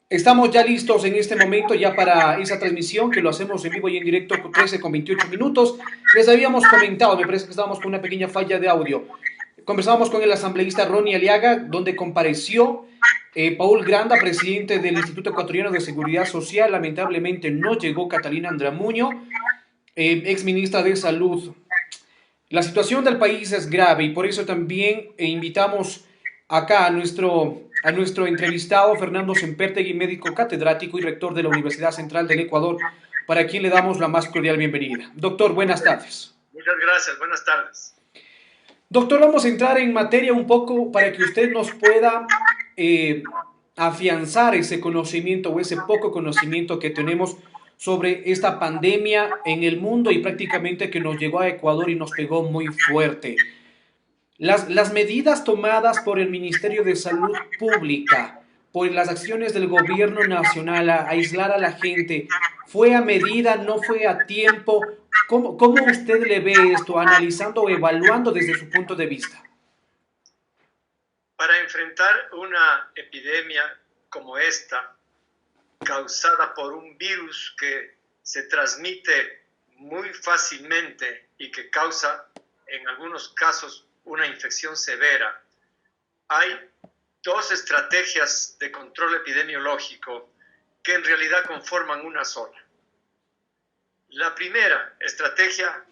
Estamos ya listos en este momento ya para esa transmisión que lo hacemos en vivo y en directo con 13 con 28 minutos. Les habíamos comentado, me parece que estábamos con una pequeña falla de audio. Conversábamos con el asambleísta Ronnie Aliaga, donde compareció Paul Granda, presidente del Instituto Ecuatoriano de Seguridad Social. Lamentablemente no llegó Catalina Andramuño, ex ministra de Salud. La situación del país es grave y por eso también invitamos acá a nuestro entrevistado Fernando Sempertegui, médico catedrático y rector de la Universidad Central del Ecuador, para quien le damos la más cordial bienvenida. Doctor, buenas tardes. Muchas gracias, buenas tardes. Doctor, vamos a entrar en materia un poco para que usted nos pueda eh, afianzar ese conocimiento o ese poco conocimiento que tenemos sobre esta pandemia en el mundo y prácticamente que nos llegó a Ecuador y nos pegó muy fuerte. Las medidas tomadas por el Ministerio de Salud Pública, por las acciones del gobierno nacional a aislar a la gente, ¿fue a medida, no fue a tiempo? ¿Cómo usted le ve esto, analizando o evaluando desde su punto de vista? Para enfrentar una epidemia como esta, causada por un virus que se transmite muy fácilmente y que causa en algunos casos una infección severa, hay dos estrategias de control epidemiológico que en realidad conforman una sola. La primera estrategia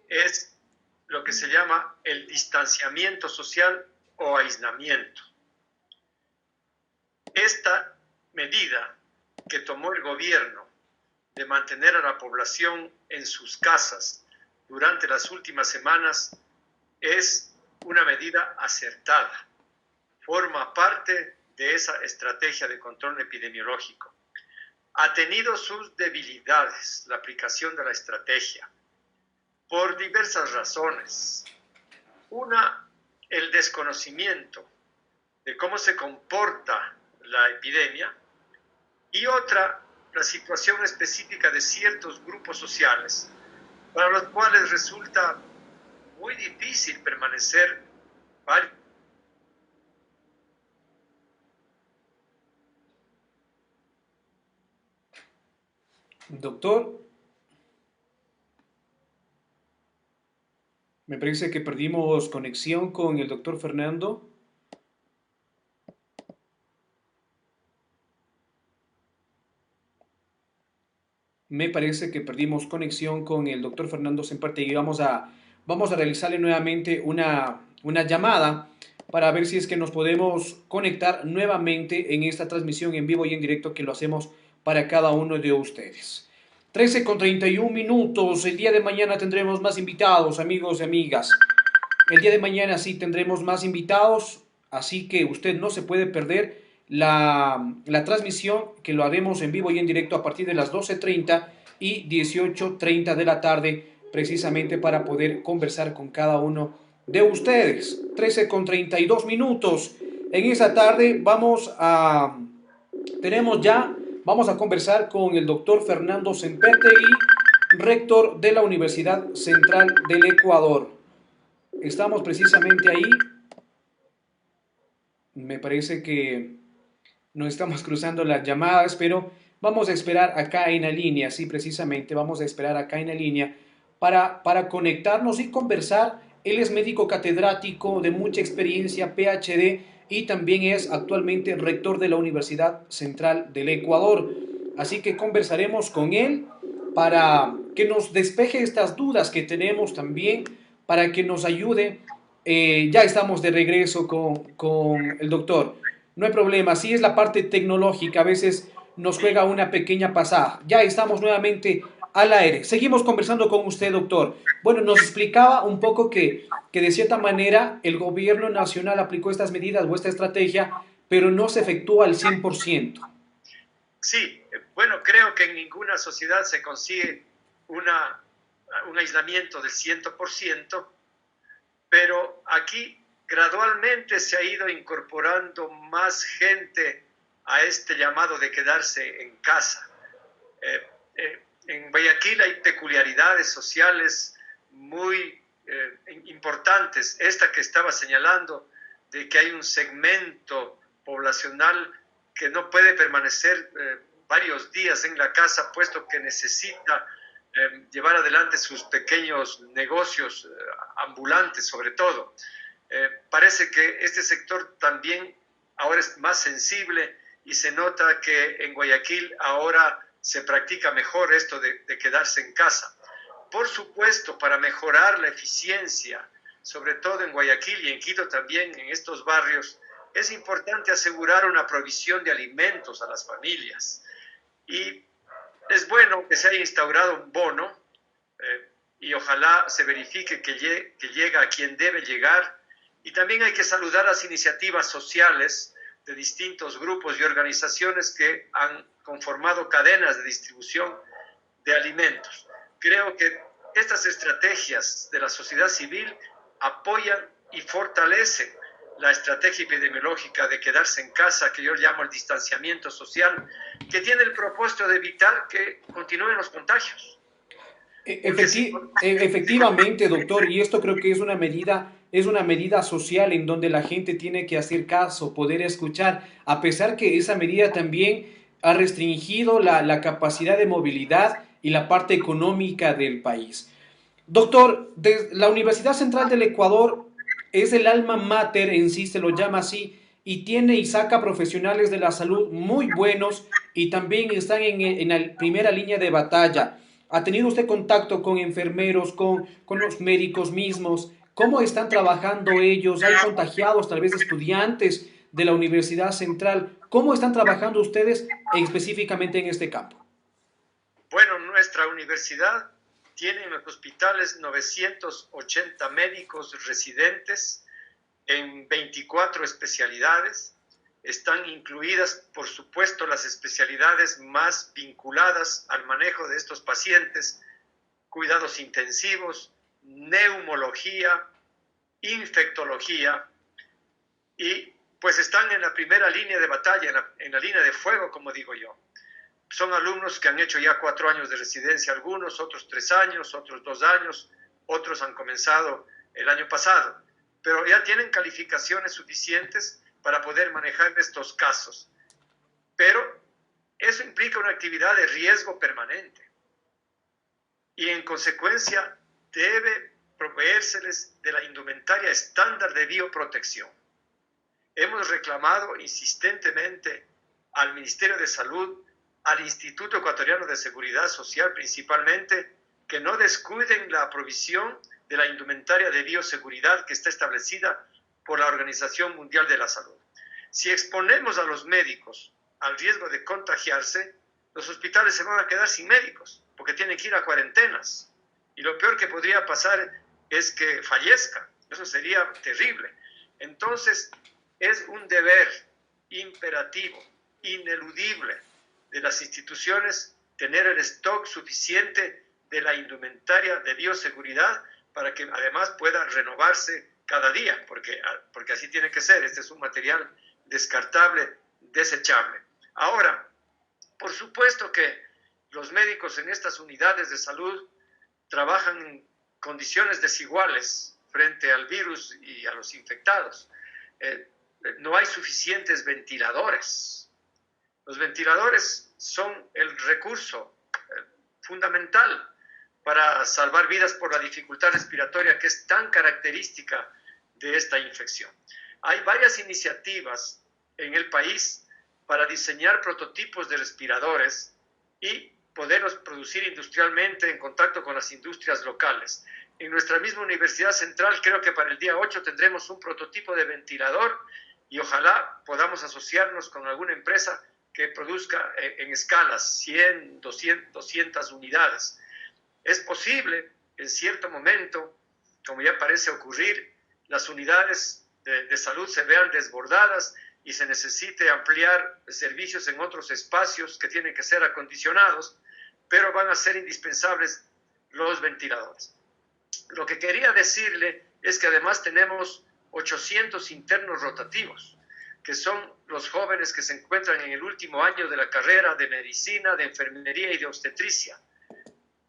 es lo que se llama el distanciamiento social o aislamiento. Esta medida que tomó el gobierno de mantener a la población en sus casas durante las últimas semanas es una medida acertada. Forma parte de esa estrategia de control epidemiológico. Ha tenido sus debilidades la aplicación de la estrategia por diversas razones. Una, el desconocimiento de cómo se comporta la epidemia, y otra, la situación específica de ciertos grupos sociales para los cuales resulta muy difícil permanecer varios. Doctor, me parece que perdimos conexión con el doctor Fernando. Me parece que perdimos conexión con el doctor Fernando Sempertegui. Vamos a realizarle nuevamente una llamada para ver si es que nos podemos conectar nuevamente en esta transmisión en vivo y en directo que lo hacemos para cada uno de ustedes. 13 con 31 minutos. El día de mañana tendremos más invitados, amigos y amigas. El día de mañana sí tendremos más invitados, así que usted no se puede perder la transmisión que lo haremos en vivo y en directo a partir de las 12:30 y 18:30 de la tarde, precisamente para poder conversar con cada uno de ustedes. 13 con 32 minutos. En esa tarde vamos a conversar con el doctor Fernando Sempertegui, rector de la Universidad Central del Ecuador. Estamos precisamente ahí. Me parece que no estamos cruzando las llamadas, pero vamos a esperar acá en la línea, sí, precisamente, vamos a esperar acá en la línea para conectarnos y conversar. Él es médico catedrático de mucha experiencia, PhD, y también es actualmente rector de la Universidad Central del Ecuador. Así que conversaremos con él para que nos despeje estas dudas que tenemos también, para que nos ayude. Ya estamos de regreso con el doctor. No hay problema, si es la parte tecnológica, a veces nos juega una pequeña pasada. Ya estamos nuevamente al aire. Seguimos conversando con usted, doctor. Bueno, nos explicaba un poco que de cierta manera el gobierno nacional aplicó estas medidas o esta estrategia, pero no se efectúa al 100%. Sí, bueno, creo que en ninguna sociedad se consigue un aislamiento del 100%, pero aquí gradualmente se ha ido incorporando más gente a este llamado de quedarse en casa. En Guayaquil hay peculiaridades sociales muy importantes. Esta que estaba señalando, de que hay un segmento poblacional que no puede permanecer varios días en la casa, puesto que necesita llevar adelante sus pequeños negocios ambulantes, sobre todo. Parece que este sector también ahora es más sensible y se nota que en Guayaquil ahora se practica mejor esto de quedarse en casa. Por supuesto, para mejorar la eficiencia, sobre todo en Guayaquil y en Quito también, en estos barrios, es importante asegurar una provisión de alimentos a las familias. Y es bueno que se haya instaurado un bono y ojalá se verifique que llega a quien debe llegar. Y también hay que saludar las iniciativas sociales de distintos grupos y organizaciones que han conformado cadenas de distribución de alimentos. Creo que estas estrategias de la sociedad civil apoyan y fortalecen la estrategia epidemiológica de quedarse en casa, que yo llamo el distanciamiento social, que tiene el propósito de evitar que continúen los contagios. Efectivamente, doctor, y esto creo que es una medida social en donde la gente tiene que hacer caso, poder escuchar, a pesar que esa medida también ha restringido la capacidad de movilidad y la parte económica del país. Doctor, la Universidad Central del Ecuador es el alma mater en sí, se lo llama así, y tiene y saca profesionales de la salud muy buenos y también están en la primera línea de batalla. ¿Ha tenido usted contacto con enfermeros, con los médicos mismos? ¿Cómo están trabajando ellos? ¿Hay contagiados, tal vez estudiantes de la Universidad Central? ¿Cómo están trabajando ustedes específicamente en este campo? Bueno, nuestra universidad tiene en los hospitales 980 médicos residentes en 24 especialidades. Están incluidas, por supuesto, las especialidades más vinculadas al manejo de estos pacientes: cuidados intensivos, neumología, infectología, y pues están en la primera línea de batalla, en la línea de fuego, como digo yo. Son alumnos que han hecho ya 4 años de residencia, algunos, otros 3 años, otros 2 años, otros han comenzado el año pasado, pero ya tienen calificaciones suficientes para poder manejar estos casos. Pero eso implica una actividad de riesgo permanente y en consecuencia debe proveérseles de la indumentaria estándar de bioprotección. Hemos reclamado insistentemente al Ministerio de Salud, al Instituto Ecuatoriano de Seguridad Social principalmente, que no descuiden la provisión de la indumentaria de bioseguridad que está establecida por la Organización Mundial de la Salud. Si exponemos a los médicos al riesgo de contagiarse, los hospitales se van a quedar sin médicos, porque tienen que ir a cuarentenas. Y lo peor que podría pasar es que fallezcan. Eso sería terrible. Entonces, es un deber imperativo, ineludible, de las instituciones tener el stock suficiente de la indumentaria de bioseguridad para que además pueda renovarse cada día, porque así tiene que ser. Este es un material descartable, desechable. Ahora, por supuesto que los médicos en estas unidades de salud trabajan en condiciones desiguales frente al virus y a los infectados. No hay suficientes ventiladores. Los ventiladores son el recurso fundamental para salvar vidas por la dificultad respiratoria que es tan característica de esta infección. Hay varias iniciativas en el país para diseñar prototipos de respiradores y poderlos producir industrialmente en contacto con las industrias locales. En nuestra misma Universidad Central, creo que para el día 8 tendremos un prototipo de ventilador y ojalá podamos asociarnos con alguna empresa que produzca en escalas 100, 200 unidades. Es posible, en cierto momento, como ya parece ocurrir, las unidades de salud se vean desbordadas y se necesite ampliar servicios en otros espacios que tienen que ser acondicionados, pero van a ser indispensables los ventiladores. Lo que quería decirle es que además tenemos 800 internos rotativos, que son los jóvenes que se encuentran en el último año de la carrera de medicina, de enfermería y de obstetricia.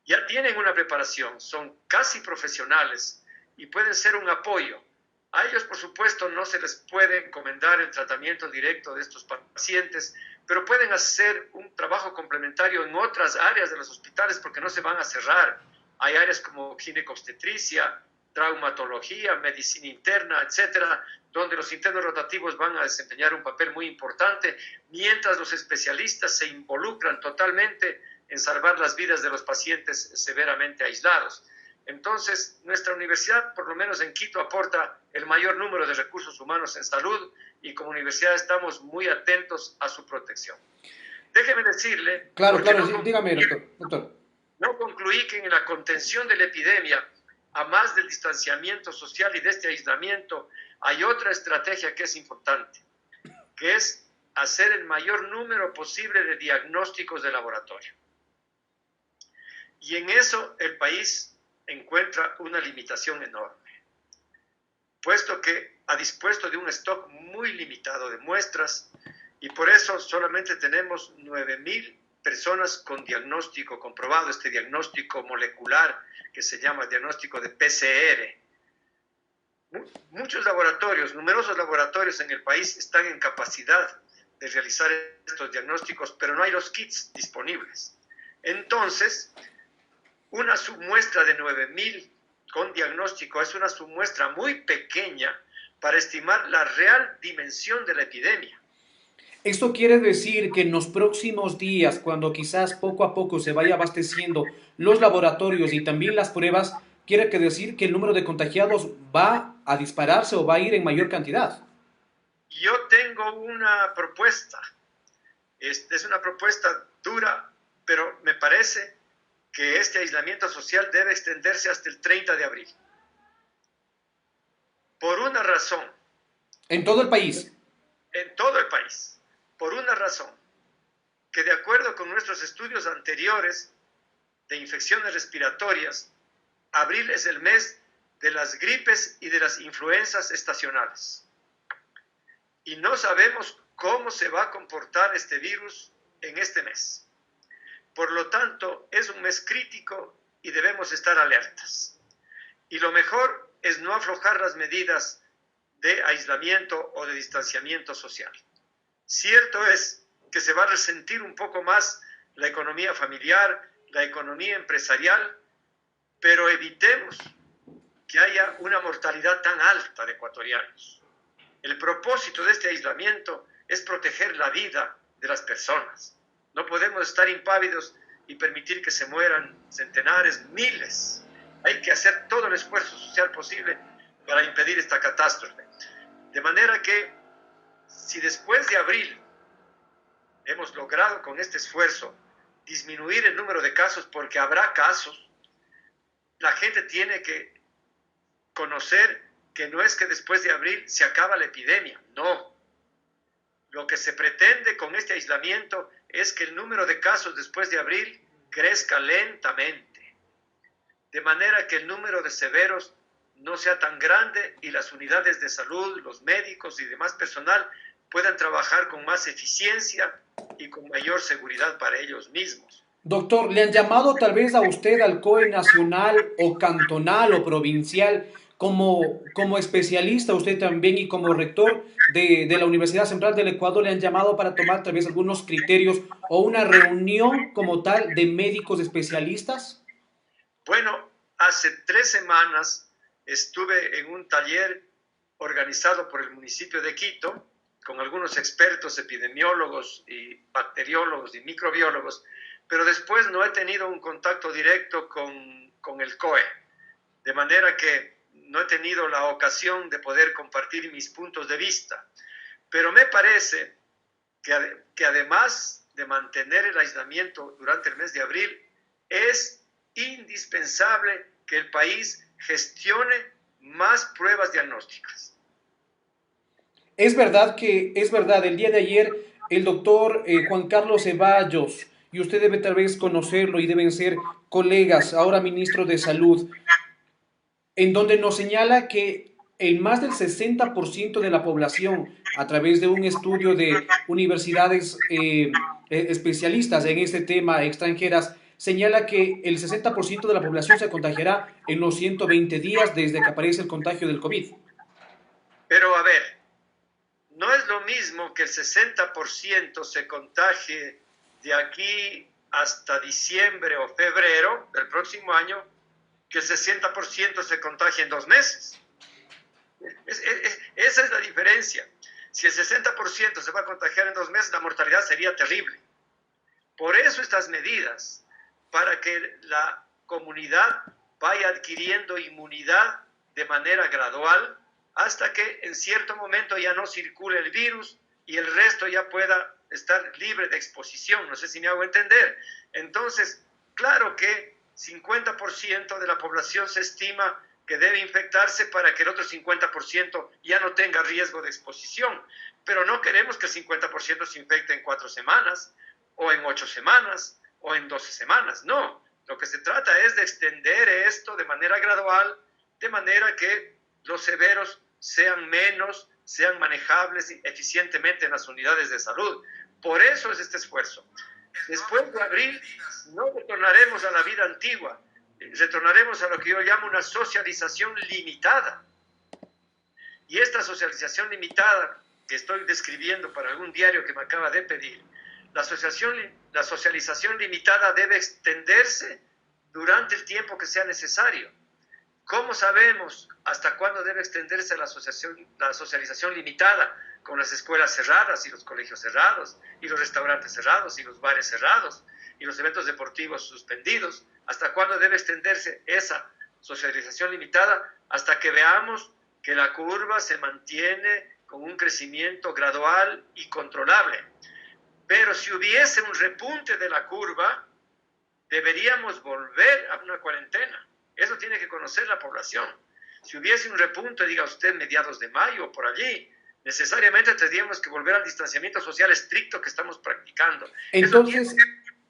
Ya tienen una preparación, son casi profesionales y pueden ser un apoyo A ellos, por supuesto, no se les puede encomendar el tratamiento directo de estos pacientes, pero pueden hacer un trabajo complementario en otras áreas de los hospitales porque no se van a cerrar. Hay áreas como ginecobstetricia, traumatología, medicina interna, etcétera, donde los internos rotativos van a desempeñar un papel muy importante, mientras los especialistas se involucran totalmente en salvar las vidas de los pacientes severamente aislados. Entonces, nuestra universidad, por lo menos en Quito, aporta el mayor número de recursos humanos en salud y como universidad estamos muy atentos a su protección. Déjeme decirle... Claro, sí, dígame, doctor. No concluí que en la contención de la epidemia, a más del distanciamiento social y de este aislamiento, hay otra estrategia que es importante, que es hacer el mayor número posible de diagnósticos de laboratorio. Y en eso el país encuentra una limitación enorme, puesto que ha dispuesto de un stock muy limitado de muestras y por eso solamente tenemos 9,000 personas con diagnóstico comprobado, este diagnóstico molecular que se llama diagnóstico de PCR. Muchos laboratorios, numerosos laboratorios en el país están en capacidad de realizar estos diagnósticos, pero no hay los kits disponibles. Entonces, una submuestra de 9,000 con diagnóstico es una submuestra muy pequeña para estimar la real dimensión de la epidemia. Esto quiere decir que en los próximos días, cuando quizás poco a poco se vaya abasteciendo los laboratorios y también las pruebas, quiere decir que el número de contagiados va a dispararse o va a ir en mayor cantidad. Yo tengo una propuesta. Es una propuesta dura, pero me parece que este aislamiento social debe extenderse hasta el 30 de abril. Por una razón. ¿En todo el país? En todo el país. Por una razón. Que de acuerdo con nuestros estudios anteriores de infecciones respiratorias, abril es el mes de las gripes y de las influencias estacionales. Y no sabemos cómo se va a comportar este virus en este mes. Por lo tanto, es un mes crítico y debemos estar alertas. Y lo mejor es no aflojar las medidas de aislamiento o de distanciamiento social. Cierto es que se va a resentir un poco más la economía familiar, la economía empresarial, pero evitemos que haya una mortalidad tan alta de ecuatorianos. El propósito de este aislamiento es proteger la vida de las personas. No podemos estar impávidos y permitir que se mueran centenares, miles. Hay que hacer todo el esfuerzo social posible para impedir esta catástrofe. De manera que, si después de abril hemos logrado con este esfuerzo disminuir el número de casos, porque habrá casos, la gente tiene que conocer que no es que después de abril se acaba la epidemia, no. Lo que se pretende con este aislamiento es que el número de casos después de abril crezca lentamente, de manera que el número de severos no sea tan grande y las unidades de salud, los médicos y demás personal puedan trabajar con más eficiencia y con mayor seguridad para ellos mismos. Doctor, ¿le han llamado tal vez a usted al COE nacional o cantonal o provincial como especialista, usted también y como rector de la Universidad Central del Ecuador, le han llamado para tomar tal vez algunos criterios o una reunión como tal de médicos especialistas? Bueno, hace 3 semanas estuve en un taller organizado por el municipio de Quito con algunos expertos epidemiólogos y bacteriólogos y microbiólogos, pero después no he tenido un contacto directo con el COE, de manera que no he tenido la ocasión de poder compartir mis puntos de vista. Pero me parece que además de mantener el aislamiento durante el mes de abril, es indispensable que el país gestione más pruebas diagnósticas. Es verdad, el día de ayer el doctor Juan Carlos Ceballos, y usted debe tal vez conocerlo y deben ser colegas, ahora ministro de Salud, en donde nos señala que el más del 60% de la población, a través de un estudio de universidades especialistas en este tema, extranjeras, señala que el 60% de la población se contagiará en los 120 días desde que aparece el contagio del COVID. Pero a ver, no es lo mismo que el 60% se contagie de aquí hasta diciembre o febrero del próximo año, que el 60% se contagie en 2 meses. Esa es la diferencia. Si el 60% se va a contagiar en 2 meses, la mortalidad sería terrible. Por eso estas medidas, para que la comunidad vaya adquiriendo inmunidad de manera gradual, hasta que en cierto momento ya no circule el virus y el resto ya pueda estar libre de exposición. No sé si me hago entender. Entonces, claro que 50% de la población se estima que debe infectarse para que el otro 50% ya no tenga riesgo de exposición. Pero no queremos que el 50% se infecte en 4 semanas, o en 8 semanas, o en 12 semanas. No, lo que se trata es de extender esto de manera gradual, de manera que los severos sean menos, sean manejables eficientemente en las unidades de salud. Por eso es este esfuerzo. Después de abril no retornaremos a la vida antigua, retornaremos a lo que yo llamo una socialización limitada. Y esta socialización limitada que estoy describiendo para algún diario que me acaba de pedir, la socialización limitada debe extenderse durante el tiempo que sea necesario. ¿Cómo sabemos hasta cuándo debe extenderse la socialización limitada? Con las escuelas cerradas y los colegios cerrados, y los restaurantes cerrados, y los bares cerrados, y los eventos deportivos suspendidos. ¿Hasta cuándo debe extenderse esa socialización limitada? Hasta que veamos que la curva se mantiene con un crecimiento gradual y controlable. Pero si hubiese un repunte de la curva, deberíamos volver a una cuarentena. Eso tiene que conocer la población. Si hubiese un repunte, diga usted, mediados de mayo o por allí, necesariamente tendríamos que volver al distanciamiento social estricto que estamos practicando. Entonces,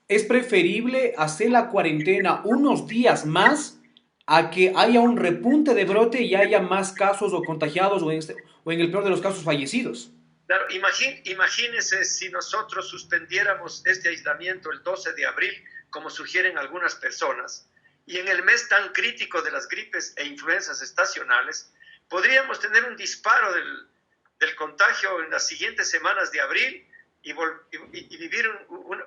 ¿es preferible hacer la cuarentena unos días más a que haya un repunte de brote y haya más casos o contagiados o en el peor de los casos fallecidos? Claro, imagínese si nosotros suspendiéramos este aislamiento el 12 de abril, como sugieren algunas personas, y en el mes tan crítico de las gripes e influencias estacionales, podríamos tener un disparo del contagio en las siguientes semanas de abril y vivir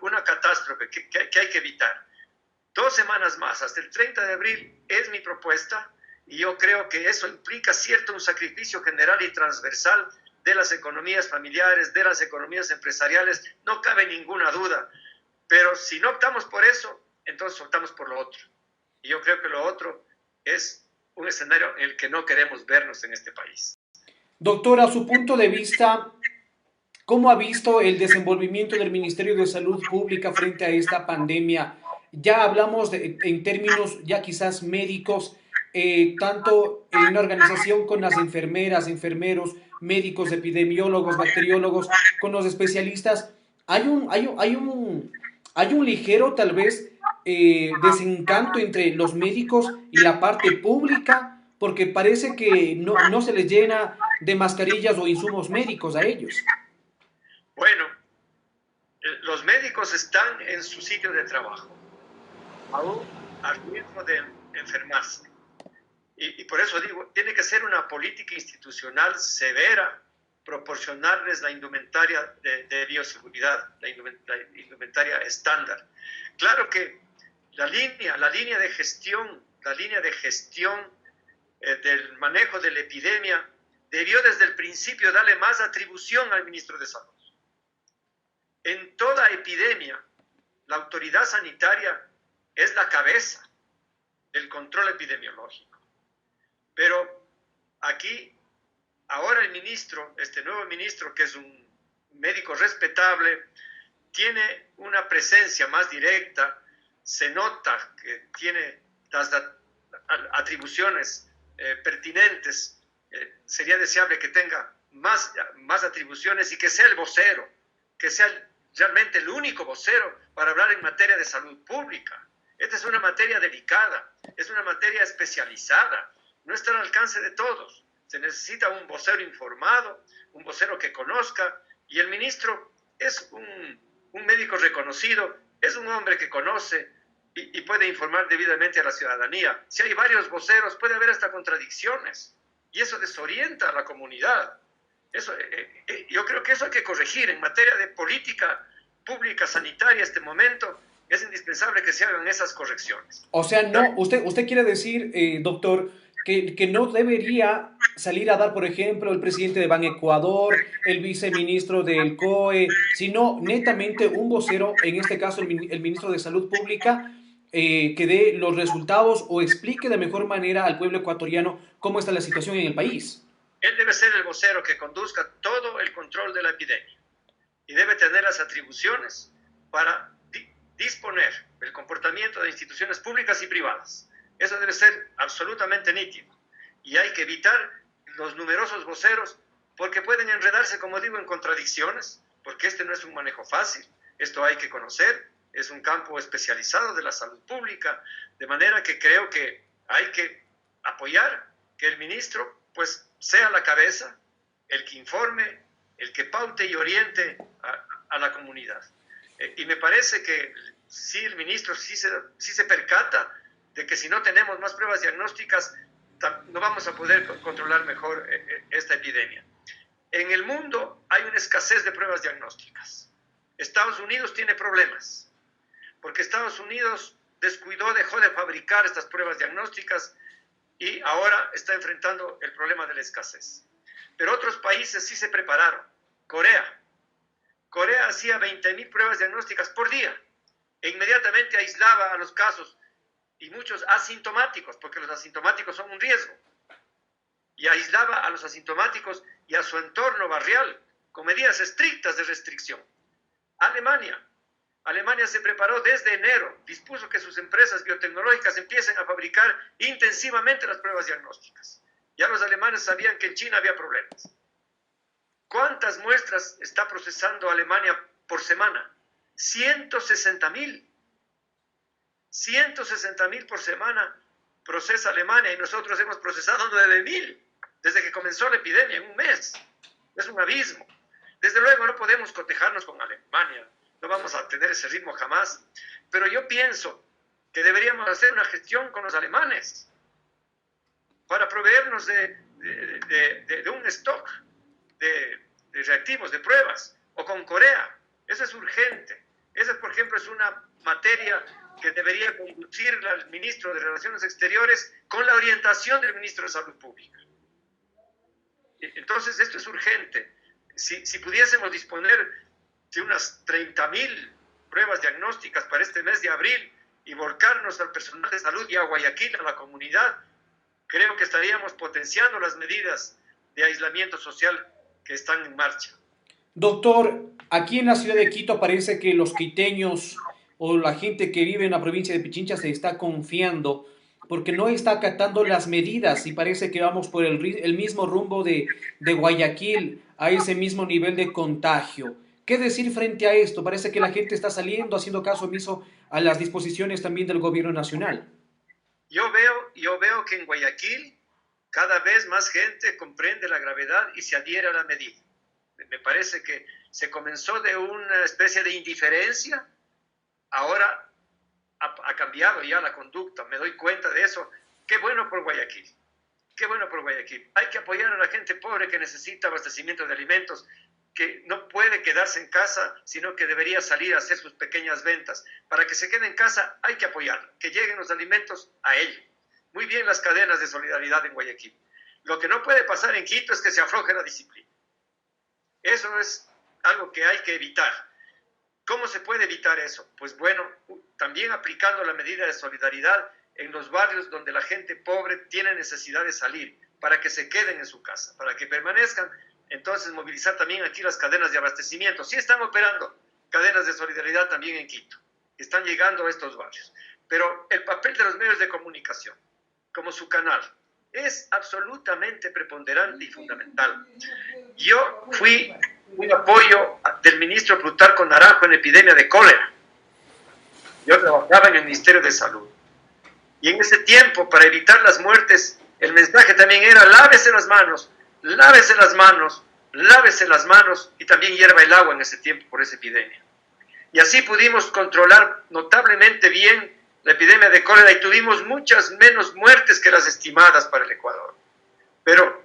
una catástrofe que hay que evitar. 2 semanas más, hasta el 30 de abril, es mi propuesta, y yo creo que eso implica un sacrificio general y transversal de las economías familiares, de las economías empresariales, no cabe ninguna duda. Pero si no optamos por eso, entonces optamos por lo otro. Y yo creo que lo otro es un escenario en el que no queremos vernos en este país. Doctora, a su punto de vista, ¿cómo ha visto el desenvolvimiento del Ministerio de Salud Pública frente a esta pandemia? Ya hablamos en términos ya quizás médicos, tanto en una organización con las enfermeras, enfermeros, médicos, epidemiólogos, bacteriólogos, con los especialistas. Hay un ligero, tal vez, desencanto entre los médicos y la parte pública, porque parece que no se les llena de mascarillas o insumos médicos a ellos. Bueno, los médicos están en su sitio de trabajo, aún al riesgo de enfermarse. Y por eso digo, tiene que ser una política institucional severa, proporcionarles la indumentaria de bioseguridad, la indumentaria estándar. Claro que la línea de gestión del manejo de la epidemia debió desde el principio darle más atribución al ministro de Salud. En toda epidemia, la autoridad sanitaria es la cabeza del control epidemiológico. Pero aquí, ahora el ministro, este nuevo ministro, que es un médico respetable, tiene una presencia más directa, se nota que tiene las atribuciones pertinentes. Sería deseable que tenga más atribuciones y que sea el vocero, que sea realmente el único vocero para hablar en materia de salud pública. Esta es una materia delicada, es una materia especializada, no está al alcance de todos. Se necesita un vocero informado, un vocero que conozca, y el ministro es un médico reconocido, es un hombre que conoce y puede informar debidamente a la ciudadanía. Si hay varios voceros, puede haber hasta contradicciones. y eso desorienta a la comunidad. Yo creo que eso hay que corregir. En materia de política pública sanitaria, este momento, es indispensable que se hagan esas correcciones. O sea, no, usted quiere decir, doctor, que no debería salir a dar, por ejemplo, el presidente de Ban Ecuador, el viceministro del COE, sino netamente un vocero, en este caso el ministro de Salud Pública, que dé los resultados o explique de mejor manera al pueblo ecuatoriano cómo está la situación en el país. Él debe ser el vocero que conduzca todo el control de la epidemia y debe tener las atribuciones para disponer el comportamiento de instituciones públicas y privadas. Eso debe ser absolutamente nítido. Y hay que evitar los numerosos voceros porque pueden enredarse, como digo, en contradicciones, porque este no es un manejo fácil. Esto hay que conocer, es un campo especializado de la salud pública, de manera que creo que hay que apoyar que el ministro pues sea la cabeza, el que informe, el que paute y oriente a la comunidad. Y me parece que sí, el ministro sí se percata de que si no tenemos más pruebas diagnósticas, no vamos a poder controlar mejor esta epidemia. En el mundo hay una escasez de pruebas diagnósticas. Estados Unidos tiene problemas, porque Estados Unidos descuidó, dejó de fabricar estas pruebas diagnósticas y ahora está enfrentando el problema de la escasez. Pero otros países sí se prepararon. Corea hacía 20.000 pruebas diagnósticas por día e inmediatamente aislaba a los casos y muchos asintomáticos, porque los asintomáticos son un riesgo, y aislaba a los asintomáticos y a su entorno barrial con medidas estrictas de restricción. Alemania se preparó desde enero, dispuso que sus empresas biotecnológicas empiecen a fabricar intensivamente las pruebas diagnósticas. Ya los alemanes sabían que en China había problemas. ¿Cuántas muestras está procesando Alemania por semana? 160.000. 160.000 por semana procesa Alemania y nosotros hemos procesado 9.000 desde que comenzó la epidemia en un mes. Es un abismo. Desde luego no podemos cotejarnos con Alemania, no vamos a tener ese ritmo jamás, pero yo pienso que deberíamos hacer una gestión con los alemanes para proveernos de un stock de reactivos, de pruebas, o con Corea. Eso es urgente. Esa, por ejemplo, es una materia que debería conducir al ministro de Relaciones Exteriores con la orientación del ministro de Salud Pública. Entonces, esto es urgente. Si pudiésemos disponer de unas 30.000 pruebas diagnósticas para este mes de abril y volcarnos al personal de salud y a Guayaquil, a la comunidad, creo que estaríamos potenciando las medidas de aislamiento social que están en marcha. Doctor, aquí en la ciudad de Quito parece que los quiteños o la gente que vive en la provincia de Pichincha se está confiando porque no está acatando las medidas y parece que vamos por el mismo rumbo de Guayaquil, a ese mismo nivel de contagio. ¿Qué decir frente a esto? Parece que la gente está saliendo, haciendo caso omiso a las disposiciones también del gobierno nacional. Yo veo que en Guayaquil cada vez más gente comprende la gravedad y se adhiere a la medida. Me parece que se comenzó de una especie de indiferencia, ahora ha cambiado ya la conducta, me doy cuenta de eso. Qué bueno por Guayaquil, qué bueno por Guayaquil. Hay que apoyar a la gente pobre que necesita abastecimiento de alimentos, que no puede quedarse en casa, sino que debería salir a hacer sus pequeñas ventas. Para que se quede en casa hay que apoyarlo, que lleguen los alimentos a él. Muy bien las cadenas de solidaridad en Guayaquil. Lo que no puede pasar en Quito es que se afloje la disciplina. Eso es algo que hay que evitar. ¿Cómo se puede evitar eso? Pues bueno, también aplicando la medida de solidaridad en los barrios donde la gente pobre tiene necesidad de salir, para que se queden en su casa, para que permanezcan. Entonces movilizar también aquí las cadenas de abastecimiento. Sí están operando cadenas de solidaridad también en Quito, están llegando a estos barrios. Pero el papel de los medios de comunicación, como su canal, es absolutamente preponderante y fundamental. Yo fui un apoyo del ministro Plutarco Naranjo en epidemia de cólera. Yo trabajaba en el Ministerio de Salud. Y en ese tiempo, para evitar las muertes, el mensaje también era lávese las manos, lávese las manos, lávese las manos, y también hierva el agua en ese tiempo por esa epidemia. Y así pudimos controlar notablemente bien la epidemia de cólera y tuvimos muchas menos muertes que las estimadas para el Ecuador. Pero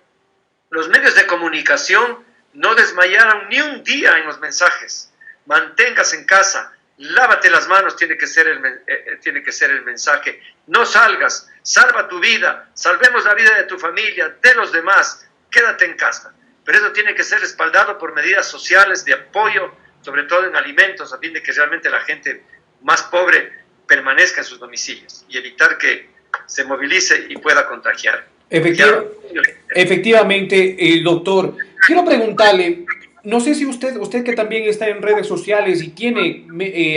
los medios de comunicación no desmayaron ni un día en los mensajes. Manténgase en casa, lávate las manos, tiene que ser el mensaje. No salgas, salva tu vida, salvemos la vida de tu familia, de los demás, quédate en casa. Pero eso tiene que ser respaldado por medidas sociales de apoyo, sobre todo en alimentos, a fin de que realmente la gente más pobre permanezca en sus domicilios y evitar que se movilice y pueda contagiar. Efectivamente, doctor, quiero preguntarle, no sé si usted que también está en redes sociales y tiene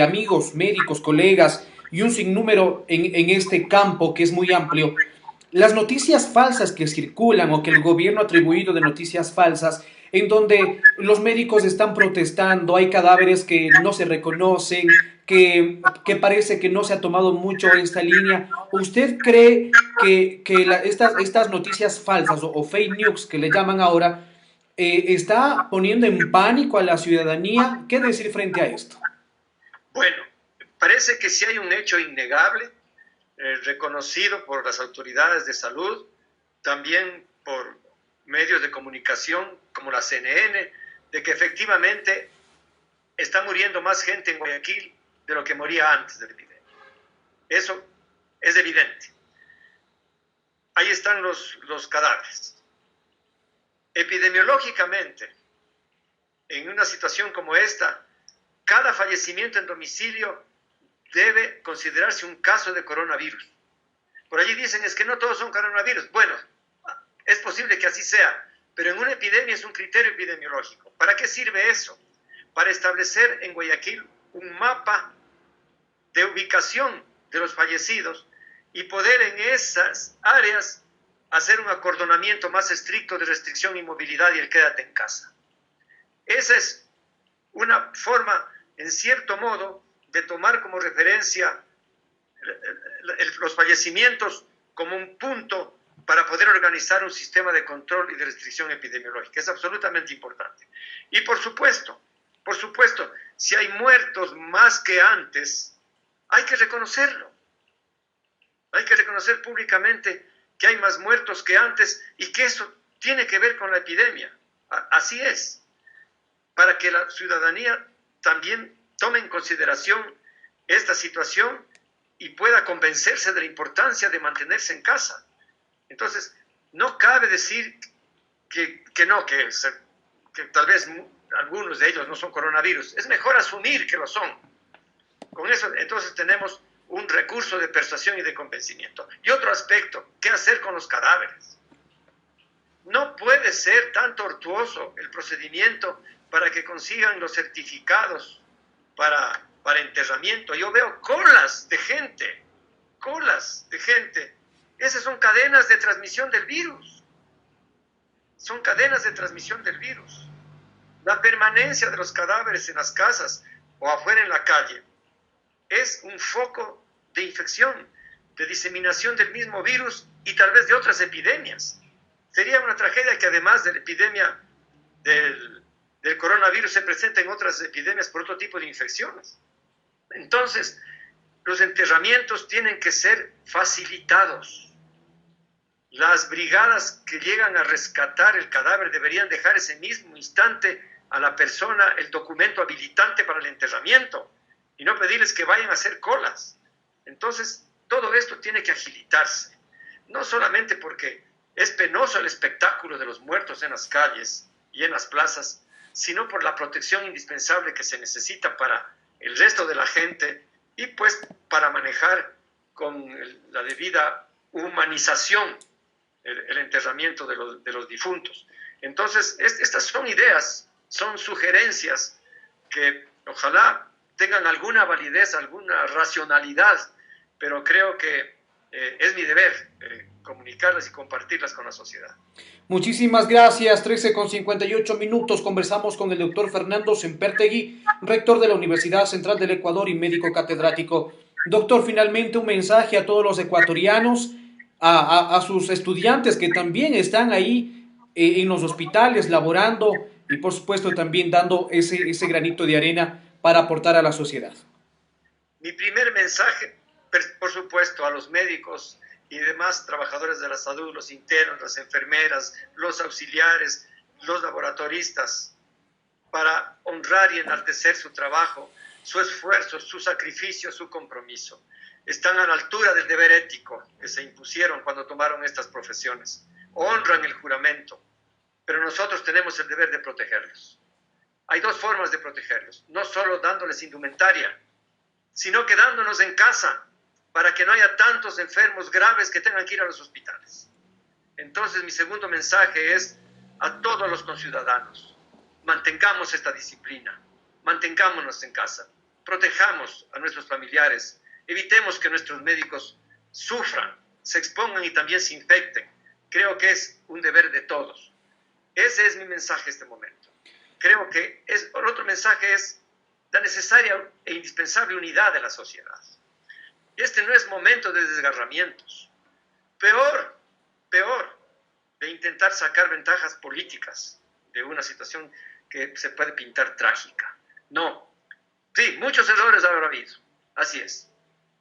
amigos, médicos, colegas y un sinnúmero en este campo que es muy amplio, las noticias falsas que circulan o que el gobierno ha atribuido de noticias falsas, en donde los médicos están protestando, hay cadáveres que no se reconocen, que parece que no se ha tomado mucho esta línea. ¿Usted cree que estas noticias falsas o fake news que le llaman ahora está poniendo en pánico a la ciudadanía? ¿Qué decir frente a esto? Bueno, parece que sí hay un hecho innegable, reconocido por las autoridades de salud, también por medios de comunicación como la CNN, de que efectivamente está muriendo más gente en Guayaquil de lo que moría antes de la epidemia. Eso es evidente. Ahí están los cadáveres. Epidemiológicamente, en una situación como esta, cada fallecimiento en domicilio debe considerarse un caso de coronavirus. Por allí dicen, es que no todos son coronavirus. Bueno, es posible que así sea, pero en una epidemia es un criterio epidemiológico. ¿Para qué sirve eso? Para establecer en Guayaquil un mapa de ubicación de los fallecidos y poder en esas áreas hacer un acordonamiento más estricto de restricción y movilidad y el quédate en casa. Esa es una forma, en cierto modo, de tomar como referencia los fallecimientos como un punto para poder organizar un sistema de control y de restricción epidemiológica. Es absolutamente importante. Y por supuesto, si hay muertos más que antes, hay que reconocerlo. Hay que reconocer públicamente que hay más muertos que antes y que eso tiene que ver con la epidemia. Así es. Para que la ciudadanía también tome en consideración esta situación y pueda convencerse de la importancia de mantenerse en casa. Entonces, no cabe decir que tal vez algunos de ellos no son coronavirus. Es mejor asumir que lo son. Con eso, entonces, tenemos un recurso de persuasión y de convencimiento. Y otro aspecto, ¿qué hacer con los cadáveres? No puede ser tan tortuoso el procedimiento para que consigan los certificados para enterramiento. Yo veo colas de gente. Esas son cadenas de transmisión del virus. La permanencia de los cadáveres en las casas o afuera en la calle es un foco de infección, de diseminación del mismo virus y tal vez de otras epidemias. Sería una tragedia que además de la epidemia del coronavirus se presente en otras epidemias por otro tipo de infecciones. Entonces, los enterramientos tienen que ser facilitados. Las brigadas que llegan a rescatar el cadáver deberían dejar ese mismo instante a la persona el documento habilitante para el enterramiento y no pedirles que vayan a hacer colas. Entonces, todo esto tiene que agilitarse, no solamente porque es penoso el espectáculo de los muertos en las calles y en las plazas, sino por la protección indispensable que se necesita para el resto de la gente y pues para manejar con la debida humanización el enterramiento de los difuntos. Entonces, estas son ideas, son sugerencias que ojalá tengan alguna validez, alguna racionalidad, pero creo que es mi deber comunicarlas y compartirlas con la sociedad. Muchísimas gracias. 13:58 conversamos con el doctor Fernando Sempertegui, rector de la Universidad Central del Ecuador y médico catedrático. Doctor, finalmente un mensaje a todos los ecuatorianos, a sus estudiantes que también están ahí en los hospitales laborando y por supuesto también dando ese granito de arena para aportar a la sociedad. Mi primer mensaje, por supuesto, a los médicos y demás trabajadores de la salud, los internos, las enfermeras, los auxiliares, los laboratoristas, para honrar y enaltecer su trabajo, su esfuerzo, su sacrificio, su compromiso. Están a la altura del deber ético que se impusieron cuando tomaron estas profesiones. Honran el juramento, pero nosotros tenemos el deber de protegerlos. Hay dos formas de protegerlos, no solo dándoles indumentaria, sino quedándonos en casa para que no haya tantos enfermos graves que tengan que ir a los hospitales. Entonces, mi segundo mensaje es a todos los conciudadanos: mantengamos esta disciplina, mantengámonos en casa, protejamos a nuestros familiares, evitemos que nuestros médicos sufran, se expongan y también se infecten. Creo que es un deber de todos. Ese es mi mensaje en este momento. Creo que el otro mensaje es la necesaria e indispensable unidad de la sociedad. Este no es momento de desgarramientos. Peor de intentar sacar ventajas políticas de una situación que se puede pintar trágica. No. Sí, muchos errores habrá habido. Así es.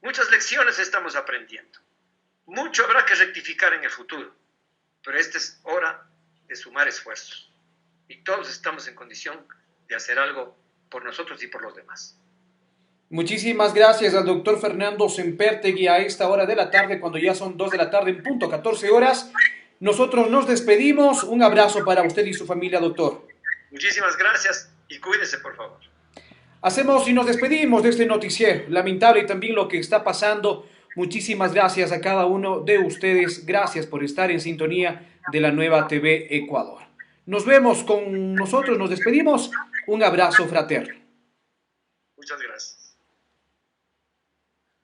Muchas lecciones estamos aprendiendo. Mucho habrá que rectificar en el futuro. Pero esta es hora de sumar esfuerzos. Y todos estamos en condición de hacer algo por nosotros y por los demás. Muchísimas gracias al doctor Fernando Sempertegui a esta hora de la tarde, cuando ya son 2 de la tarde en punto, 14 horas. Nosotros nos despedimos. Un abrazo para usted y su familia, doctor. Muchísimas gracias y cuídese, por favor. Hacemos y nos despedimos de este noticiero. Lamentable también lo que está pasando. Muchísimas gracias a cada uno de ustedes. Gracias por estar en sintonía de la Nueva TV Ecuador. Nos vemos con nosotros, nos despedimos. Un abrazo fraterno. Muchas gracias.